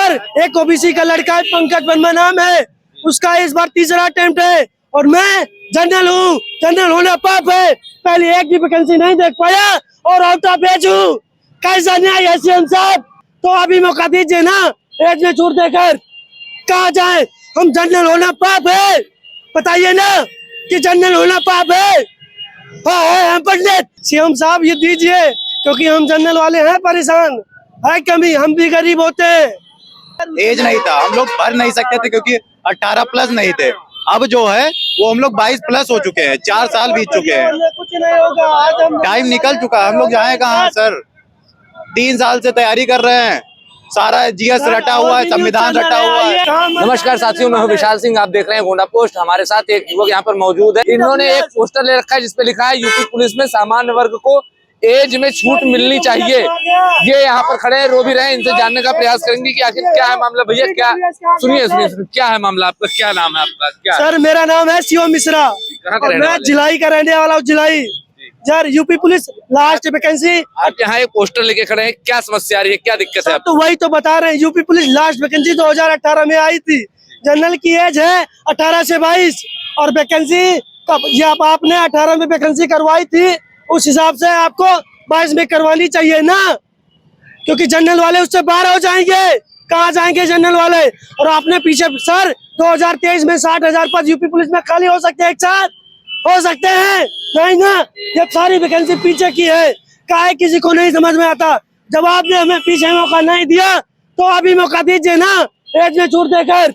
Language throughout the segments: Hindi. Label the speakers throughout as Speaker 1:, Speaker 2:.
Speaker 1: सर एक ओबीसी का लड़का है, पंकज वर्मा नाम है, उसका इस बार तीसरा अटेम्प्ट है और मैं जनरल हूँ। जनरल होना पाप है। पहले एक भी वैकेंसी नहीं देख पाया और आउट ऑफ एज हूँ। कैसा न्याय है सीएम साहब? तो अभी मौका दीजिए ना, एज में छूट देकर कहा जाए। हम जनरल होना पाप है, बताइए ना कि जनरल होना पाप है। हाँ है हम पंडित। सीएम साहब ये दीजिए, क्योंकि हम जनरल वाले हैं परेशान, है कमी, हम भी गरीब होते हैं।
Speaker 2: एज नहीं था, हम लोग भर नहीं सकते थे क्योंकि 18 प्लस नहीं थे। अब जो है वो हम लोग 22 प्लस हो चुके हैं, 4 साल बीत चुके हैं,
Speaker 1: कुछ नहीं होगा। आज हम
Speaker 2: टाइम निकल चुका है। हम लोग जाए कहाँ सर? 3 साल से तैयारी कर रहे हैं, सारा जीएस रटा हुआ है, संविधान रटा हुआ है।
Speaker 3: नमस्कार साथियों, मैं हूं विशाल सिंह। आप देख रहे हैं गोंडा पोस्ट। हमारे साथ एक युवक यहाँ पर मौजूद है। इन्होंने एक पोस्टर ले रखा है जिसपे लिखा है यूपी पुलिस में सामान्य वर्ग को एज में छूट मिलनी चाहिए। ये यहाँ पर खड़े हैं, रो भी रहे हैं। इनसे जानने का प्रयास करेंगे कि आखिर क्या है मामला। भैया क्या, सुनिए क्या है मामला आपका? क्या नाम है आपका? क्या
Speaker 1: सर मेरा नाम है शिव मिश्रा, मैं जिलाई का रहने वाला हूँ। जिलाई यार, यूपी पुलिस लास्ट वैकेंसी।
Speaker 3: आप यहाँ एक पोस्टर लेके खड़े हैं, क्या समस्या आ रही है, क्या दिक्कत है?
Speaker 1: तो वही तो बता रहे हैं, यूपी पुलिस लास्ट वैकेंसी 2018 में आई थी। जनरल की एज है 18 से 22 और वैकेंसी ये आपने 18 में वैकेंसी करवाई थी, उस हिसाब से आपको 22 में करवानी चाहिए ना, क्योंकि जनरल वाले उससे बाहर हो जाएंगे। कहाँ जाएंगे जनरल वाले? और आपने पीछे सर 2023 में 60,000 पद यूपी पुलिस में खाली हो सकते हैं, एक साथ हो सकते हैं नहीं ना? ये सारी वैकेंसी पीछे की है, काहे किसी को नहीं समझ में आता। जब आपने हमें पीछे मौका नहीं दिया तो अभी मौका दीजिए ना, एज में छूट देकर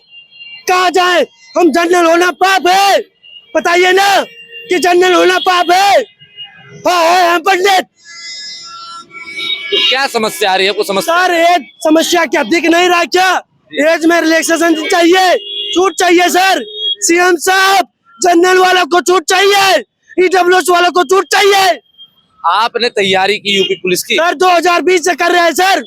Speaker 1: कहा जाए। हम जनरल होना पाप है, बताइए ना कि जनरल होना पाप है। हाँ है हम पंडित।
Speaker 3: तो क्या समस्या आ रही है आपको? समस्या
Speaker 1: सर एज समस्या क्या दिख नहीं रहा क्या? एज में रिलैक्सेशन चाहिए, छूट चाहिए सर। सीएम साहब जनरल वालों को छूट चाहिए, ईडब्ल्यूएस वालों को छूट चाहिए।
Speaker 3: आपने तैयारी की यूपी पुलिस की?
Speaker 1: सर 2020 से कर रहे हैं सर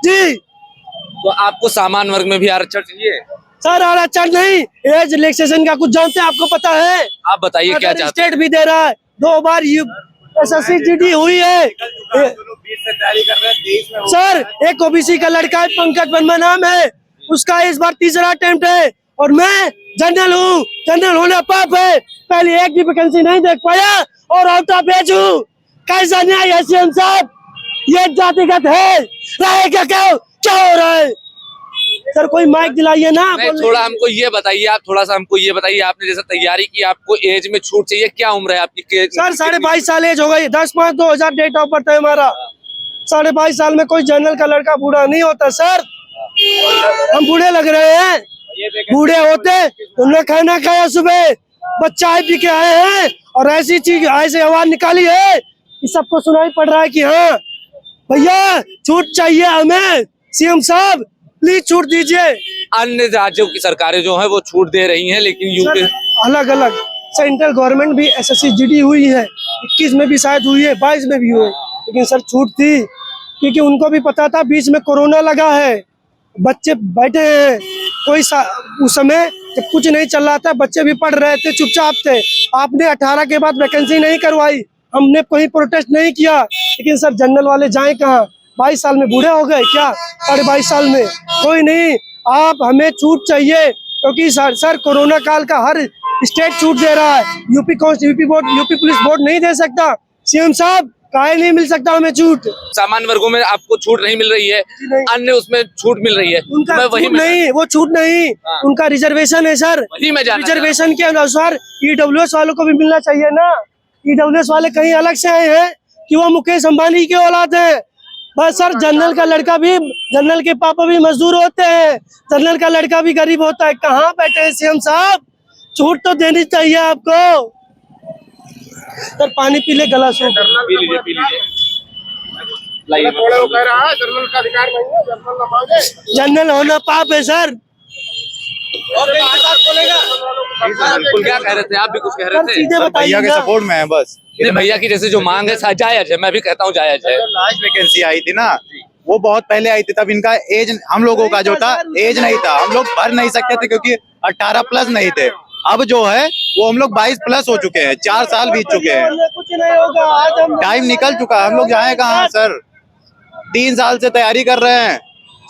Speaker 1: जी।
Speaker 3: तो आपको सामान्य वर्ग में भी आरक्षण चाहिए?
Speaker 1: सर आरक्षण नहीं, एज रिलैक्सेशन का कुछ जानते हैं? आपको पता है?
Speaker 3: आप बताइए क्या चाहते हैं?
Speaker 1: स्टेट भी दे रहा है, 2 बार एसएससी जीडी हुई है। सर एक ओबीसी का लड़का है, पंकज वर्मा नाम है, उसका इस बार तीसरा अटेम्प्ट है और मैं जनरल हूँ। जनरल होना पाप है। पहले एक भी वैकेंसी नहीं देख पाया और आउट ऑफ एज हूँ। कैसा न्याय है सीएम साहब? ये जातिगत है, रहेगा क्या हो रहा है? सर कोई माइक दिलाइए ना।
Speaker 3: थोड़ा हमको ये बताइए, आप थोड़ा सा हमको ये बताइए, आपने जैसे तैयारी की, आपको एज में छूट चाहिए, क्या उम्र है आपकी?
Speaker 1: सर 22.5 साल एज हो गई। 10/5/2000 डेट ऑफ बर्थ है हमारा। 22.5 साल में कोई जनरल का लड़का बूढ़ा नहीं होता सर। हम बूढ़े लग रहे हैं? बूढ़े होते तुमने खाना खाया सुबह, बच्चा चाय पी के आए हैं और ऐसी चीज ऐसे आवाज निकाली है कि सबको सुनाई पड़ रहा है कि हाँ भैया छूट चाहिए हमें। सीएम साहब प्लीज छूट दीजिए।
Speaker 3: अन्य राज्यों की सरकारें जो है वो छूट दे रही हैं, लेकिन यूपी
Speaker 1: अलग अलग सेंट्रल गवर्नमेंट भी एसएससी जीडी हुई है, 21 में भी शायद हुई है, 22 में भी हुई है, लेकिन सर छूट थी क्योंकि उनको भी पता था बीच में कोरोना लगा है, बच्चे बैठे हैं। उस समय जब कुछ नहीं चल रहा था, बच्चे भी पढ़ रहे थे, चुपचाप थे। आपने 18 के बाद वैकेंसी नहीं करवाई, हमने कोई प्रोटेस्ट नहीं किया, लेकिन सर जनरल वाले जाए कहाँ? 22 साल में बूढ़े हो गए क्या? 22.5 साल में कोई नहीं। आप हमें छूट चाहिए क्योंकि सर कोरोना काल का हर स्टेट छूट दे रहा है, यूपी पुलिस बोर्ड नहीं दे सकता। सीएम साहब काहे नहीं मिल सकता हमें छूट?
Speaker 3: सामान्य वर्गों में आपको छूट नहीं मिल रही है, अन्य उसमें छूट मिल रही है।
Speaker 1: उनका छूट नहीं, वो छूट नहीं, उनका रिजर्वेशन है सर। रिजर्वेशन के अनुसार ईडब्ल्यूएस वालों को भी मिलना चाहिए ना। ईडब्ल्यूएस वाले कहीं अलग से आए हैं कि वो मुकेश अंबानी के औलाद है? बस सर जनरल का लड़का भी, जनरल के पापा भी मजदूर होते हैं, जनरल का लड़का भी गरीब होता है। कहाँ बैठे हैं सीएम साहब? छूट तो देनी चाहिए आपको। सर पानी पी ले, गला सूख।
Speaker 3: पी लीजिए।
Speaker 1: जनरल होना पाप है सर।
Speaker 3: क्या कह रहे थे आप? भी कुछ कह रहे थे?
Speaker 1: सीधे बताइए
Speaker 2: भैया के
Speaker 1: ना।
Speaker 2: सपोर्ट में है बस।
Speaker 3: नहीं, भैया की जैसे जो मांग है जायज है, मैं भी कहता हूँ जायज है।
Speaker 2: लास्ट वैकेंसी आई थी ना, वो बहुत पहले आई थी, तब इनका एज हम लोगों का जो था एज नहीं था, हम लोग भर नहीं सकते थे क्योंकि 18 प्लस नहीं थे। अब जो है वो हम लोग 22 प्लस हो चुके हैं, 4 साल बीत चुके हैं,
Speaker 1: कुछ नहीं होगा। आज हम
Speaker 2: टाइम निकल चुका है। हम लोग जाए कहाँ सर? 3 साल से तैयारी कर रहे हैं,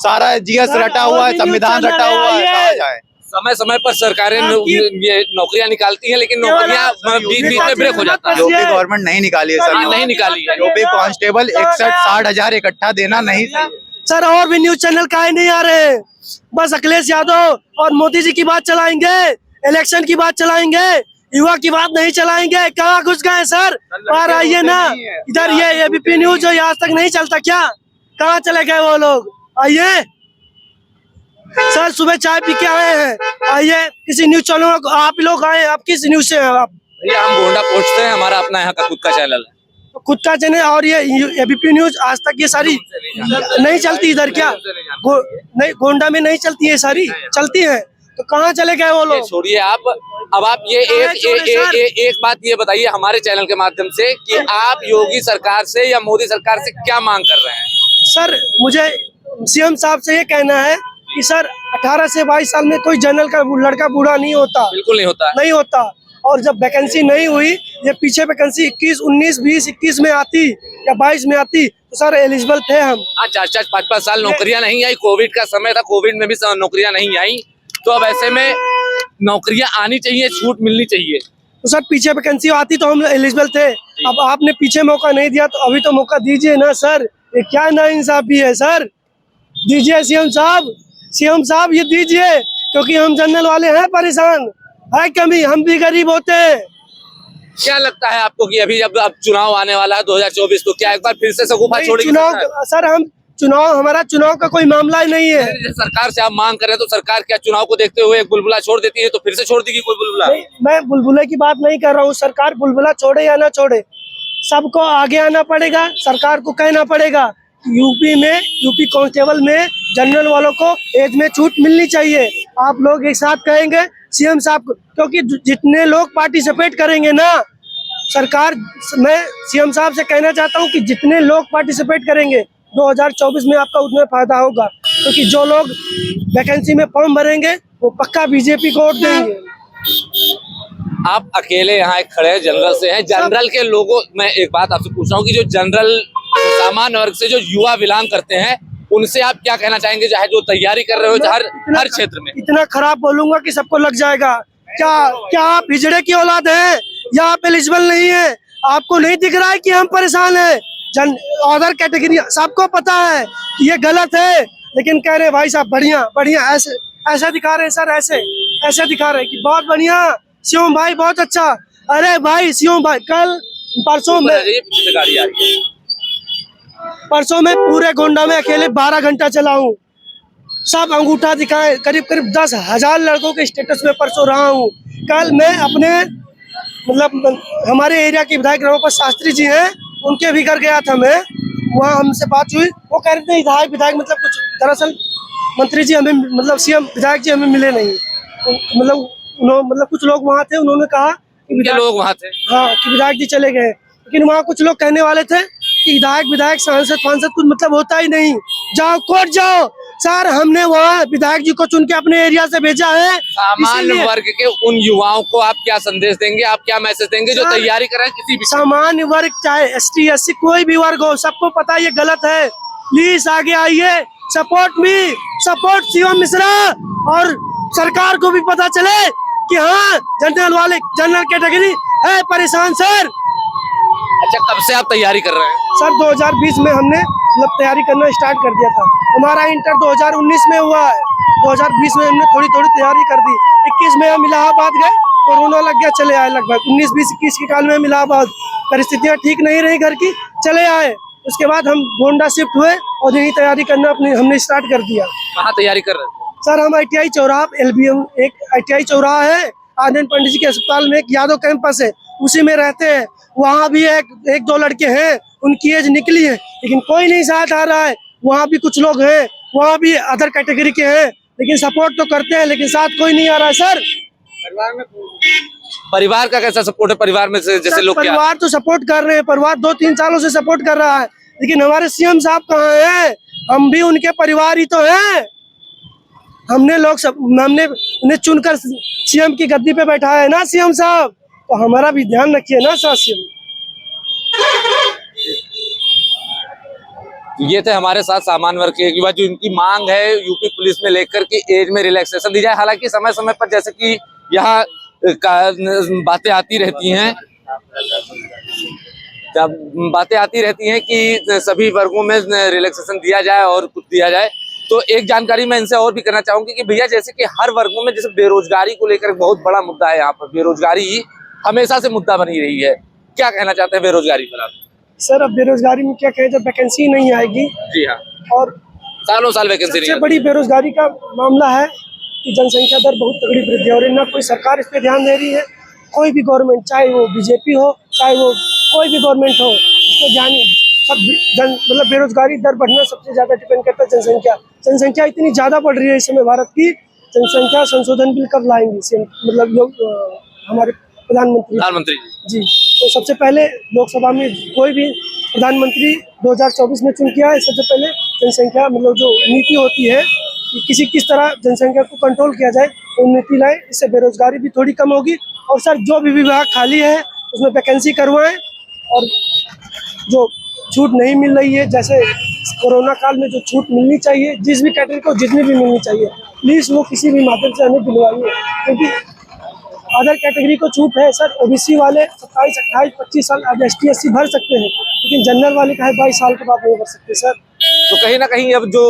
Speaker 2: सारा जीएस रटा हुआ है, संविधान रटा हुआ है, कहाँ जाए?
Speaker 3: समय समय पर सरकारें ये नौकरियां निकालती हैं, लेकिन नौकरियां बीच में ब्रेक हो जाता है।
Speaker 2: यूपी गवर्नमेंट नहीं निकाली है सर,
Speaker 3: नहीं निकाली है।
Speaker 2: यूपी कांस्टेबल 61-60 हजार इकट्ठा देना नहीं चाहिए
Speaker 1: सर। और भी न्यूज चैनल काहे नहीं आ रहे हैं? बस अखिलेश यादव और मोदी जी की बात चलाएंगे, इलेक्शन की बात चलाएंगे, युवा की बात नहीं चलाएंगे। कहाँ घुस गए सर? बाहर आइए ना, इधर ये एबीपी न्यूज जो आज तक नहीं चलता क्या? कहाँ चले गए वो लोग? आइए सर, सुबह चाय पी के आए हैं, आइए किसी न्यूज चैनल को। आप लोग आए, आप किस न्यूज से हैं? आप?
Speaker 3: भैया हम गोंडा पोस्ट से हैं, हमारा अपना यहाँ का खुद का चैनल है।
Speaker 1: खुद का चैनल। और ये एबीपी न्यूज आज तक ये सारी नहीं चलती इधर क्या? नहीं, गोंडा में नहीं चलती है, सारी चलती है। तो कहाँ चले गए वो लोग?
Speaker 3: छोड़िए आप, अब आप ये एक बात ये बताइए हमारे चैनल के माध्यम से कि आप योगी सरकार से या मोदी सरकार से क्या मांग कर रहे हैं?
Speaker 1: सर, मुझे सीएम साहब से ये कहना है कि सर 18 से 22 साल में कोई जनरल का लड़का बूढ़ा नहीं होता,
Speaker 3: बिल्कुल नहीं होता,
Speaker 1: नहीं होता। और जब वैकेंसी नहीं हुई, ये पीछे वैकेंसी 21, 19, 20, 21 में आती या 22 में आती तो सर एलिजिबल थे हम।
Speaker 3: हाँ, 4-4, 5-5 साल नौकरियां नहीं आई। कोविड का समय था, कोविड में भी नौकरियां नहीं आई। तो अब ऐसे में नौकरियां आनी चाहिए, छूट मिलनी चाहिए।
Speaker 1: तो सर पीछे वैकेंसी आती तो हम एलिजिबल थे। अब आपने पीछे मौका नहीं दिया, तो अभी तो मौका दीजिए ना सर। ये क्या नाइंसाफी है सर? दीजिए सीएम साहब, सीएम साहब ये दीजिए, क्योंकि हम जनरल वाले हैं परेशान, है कमी, हम भी गरीब होते हैं।
Speaker 3: क्या लगता है आपको कि अभी जब अब चुनाव आने वाला है 2024, तो क्या एक बार फिर से सगुफा छोड़ेगी
Speaker 1: चुनाव? सर हम चुनाव, हमारा चुनाव का कोई मामला ही नहीं है।
Speaker 3: सरकार से आप मांग कर रहे हैं, तो सरकार क्या चुनाव को देखते हुए एक बुलबुला छोड़ देती है, तो फिर से छोड़ देगी कोई बुलबुला?
Speaker 1: मैं बुलबुले की बात नहीं कर रहा हूँ। सरकार बुलबुला छोड़े या ना छोड़े, सबको आगे आना पड़ेगा। सरकार को कहना पड़ेगा यूपी कांस्टेबल में जनरल वालों को एज में छूट मिलनी चाहिए। आप लोग एक साथ कहेंगे सीएम साहब को, क्योंकि जितने लोग पार्टिसिपेट करेंगे ना, सरकार, मैं सीएम साहब से कहना चाहता हूं कि जितने लोग पार्टिसिपेट करेंगे 2024 में आपका उतना फायदा होगा, क्योंकि जो लोग वैकेंसी में फॉर्म भरेंगे वो पक्का बीजेपी को वोट देंगे।
Speaker 3: आप अकेले यहाँ एक खड़े जनरल से हैं, जनरल के लोगों, मैं एक बात आपसे पूछ रहा हूँ कि जो जनरल सामान्य वर्ग से जो युवा बिलोंग करते हैं, उनसे आप क्या कहना चाहेंगे, चाहे जो तैयारी कर रहे हो हर क्षेत्र में? इतना
Speaker 1: खराब बोलूंगा कि सबको लग जाएगा। क्या आप हिजड़े की औलाद हैं या आप एलिजिबल नहीं है? आपको नहीं दिख रहा है कि हम परेशान हैं? अदर कैटेगरी सबको पता है ये गलत है, लेकिन कह रहे भाई साहब बढ़िया बढ़िया, ऐसे दिखा रहे हैं सर, ऐसे दिखा रहे हैं कि बहुत बढ़िया सीएम भाई, बहुत अच्छा। अरे भाई सीएम भाई, परसों में पूरे गोंडा में अकेले 12 घंटा चला हूँ। सब अंगूठा दिखाए, करीब 10,000 लड़कों के स्टेटस में परसों रहा हूँ। कल मैं अपने मतलब हमारे एरिया के विधायक रमापत शास्त्री जी हैं, उनके भी घर गया था मैं। वहाँ हमसे बात हुई, वो कह रहे थे विधायक मतलब कुछ, दरअसल मंत्री जी हमें, मतलब सीएम विधायक जी हमें मिले नहीं। मतलब कुछ लोग वहाँ थे, उन्होंने कहा कि
Speaker 3: लोग वहाँ थे,
Speaker 1: हाँ, कि विधायक जी चले गए। लेकिन वहाँ कुछ लोग कहने वाले थे कि विधायक सांसद कुछ मतलब होता ही नहीं, जाओ कोर्ट जाओ। सर हमने वहाँ विधायक जी को चुन के अपने एरिया से भेजा है।
Speaker 3: सामान्य वर्ग के उन युवाओं को आप क्या संदेश देंगे, आप क्या मैसेज देंगे जो तैयारी कर रहे हैं किसी भी?
Speaker 1: सामान्य वर्ग चाहे ST SC कोई भी वर्ग हो, सबको पता ये गलत है। प्लीज आगे आइए, support me, support CM Mishra, और सरकार को भी पता चले कि हाँ जनरल कैटेगरी है परेशान सर।
Speaker 3: अच्छा, कब से आप तैयारी कर रहे हैं?
Speaker 1: सर 2020 में हमने मतलब तैयारी करना स्टार्ट कर दिया था। हमारा इंटर 2019 में हुआ है, 2020 में हमने थोड़ी तैयारी कर दी। 21 में हम इलाहाबाद गए, कोरोना लग गया, चले आए। लगभग 19, 20, 21 के काल में हम इलाहाबाद, परिस्थितियाँ ठीक नहीं रही घर की, चले आए। उसके बाद हम गोंडा शिफ्ट हुए और यही तैयारी करना हमने स्टार्ट कर दिया।
Speaker 3: कहाँ तैयारी कर रहे हैं?
Speaker 1: सर हम ITI चौराहा, LBM एक ITI चौराहा है, आनंद पंडित जी के अस्पताल में एक यादव कैंपस है, उसी में रहते हैं। वहाँ भी एक दो लड़के हैं, उनकी एज निकली है, लेकिन कोई नहीं साथ आ रहा है। वहाँ भी कुछ लोग हैं, वहाँ भी अदर कैटेगरी के हैं, लेकिन सपोर्ट तो करते हैं, लेकिन साथ कोई नहीं आ रहा है सर।
Speaker 3: परिवार का कैसा सपोर्ट है? परिवार में से जैसे लोग,
Speaker 1: परिवार तो सपोर्ट कर रहे हैं, परिवार 2-3 सालों से सपोर्ट कर रहा है, लेकिन हमारे सीएम साहब कहाँ हैं? हम भी उनके परिवार ही तो हैं। हमने उन्हें चुनकर सीएम की गद्दी पे बैठाया है ना सीएम साहब, तो हमारा भी ध्यान रखिए ना सर सीएम।
Speaker 3: ये थे हमारे साथ सामान्य वर्ग के युवा जो इनकी मांग है यूपी पुलिस में लेकर कि एज में रिलैक्सेशन दी जाए। हालांकि समय समय पर जैसे कि यहाँ बातें आती रहती हैं, जब बातें आती रहती हैं कि सभी वर्गों में रिलैक्सेशन दिया जाए और कुछ दिया जाए। तो एक जानकारी मैं इनसे और भी करना चाहूंगी कि भैया जैसे कि हर वर्गों में जैसे बेरोजगारी को लेकर बहुत बड़ा मुद्दा है, यहाँ पर बेरोजगारी हमेशा से मुद्दा बनी रही है, क्या कहना चाहते हैं बेरोजगारी पर आप?
Speaker 1: सर अब बेरोजगारी में क्या कहें, जब वैकेंसी नहीं आएगी।
Speaker 3: जी हाँ,
Speaker 1: और
Speaker 3: सालों साल वैकेंसी नहीं
Speaker 1: सबसे बड़ी बेरोजगारी का मामला है कि जनसंख्या दर बहुत तगड़ी वृद्धि है और ना कोई सरकार इस पे ध्यान दे रही है। कोई भी गवर्नमेंट, चाहे वो बीजेपी हो चाहे वो कोई भी गवर्नमेंट हो, इस पे ध्यान सब मतलब बेरोजगारी दर बढ़ना सबसे ज्यादा डिपेंड करता है जनसंख्या। जनसंख्या इतनी ज्यादा बढ़ रही है इस समय भारत की। जनसंख्या संशोधन बिल कब लाएंगे मतलब लोग हमारे प्रधानमंत्री जी। तो सबसे पहले लोकसभा में कोई भी प्रधानमंत्री 2024 में चुन किया है। सबसे पहले जनसंख्या मतलब जो नीति होती है कि किस तरह जनसंख्या को कंट्रोल किया जाए, वो नीति लाए, इससे बेरोजगारी भी थोड़ी कम होगी। और सर जो भी विभाग खाली है उसमें वैकेंसी करवाएं और जो छूट नहीं मिल रही है, जैसे कोरोना काल में जो छूट मिलनी चाहिए जिस भी कैटेगरी को जितनी भी मिलनी चाहिए, प्लीज़ वो किसी भी माध्यम से हमें दिलवाइए। क्योंकि अदर कैटेगरी को छूट है सर, ओबीसी वाले 27, 28, 25 साल अब ST SC भर सकते हैं, लेकिन जनरल वाले का है 22 साल के बाद नहीं भर सकते सर।
Speaker 3: तो कहीं ना कहीं अब जो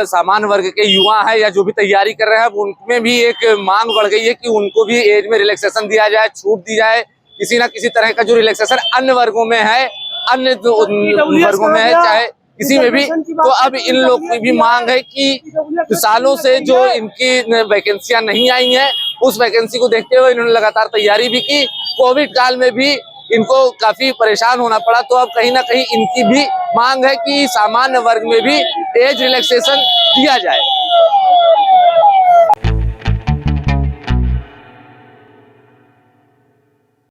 Speaker 3: सामान्य वर्ग के युवा है या जो भी तैयारी कर रहे हैं, अब उनमें भी एक मांग बढ़ गई है कि उनको भी एज में रिलैक्सेशन दिया जाए, छूट दी जाए, किसी ना किसी तरह का जो रिलैक्सेशन अन्य वर्गों में है, अन्य वर्गों में है, चाहे किसी में भी। तो अब इन लोग की भी मांग है कि सालों से जो इनकी वैकेंसियां नहीं आई हैं, उस वैकेंसी को देखते हुए इन्होंने लगातार तैयारी भी की। कोविड काल में भी इनको काफी परेशान होना पड़ा, तो अब कहीं ना कहीं इनकी भी मांग है कि सामान्य वर्ग में भी एज रिलैक्सेशन दिया जाए।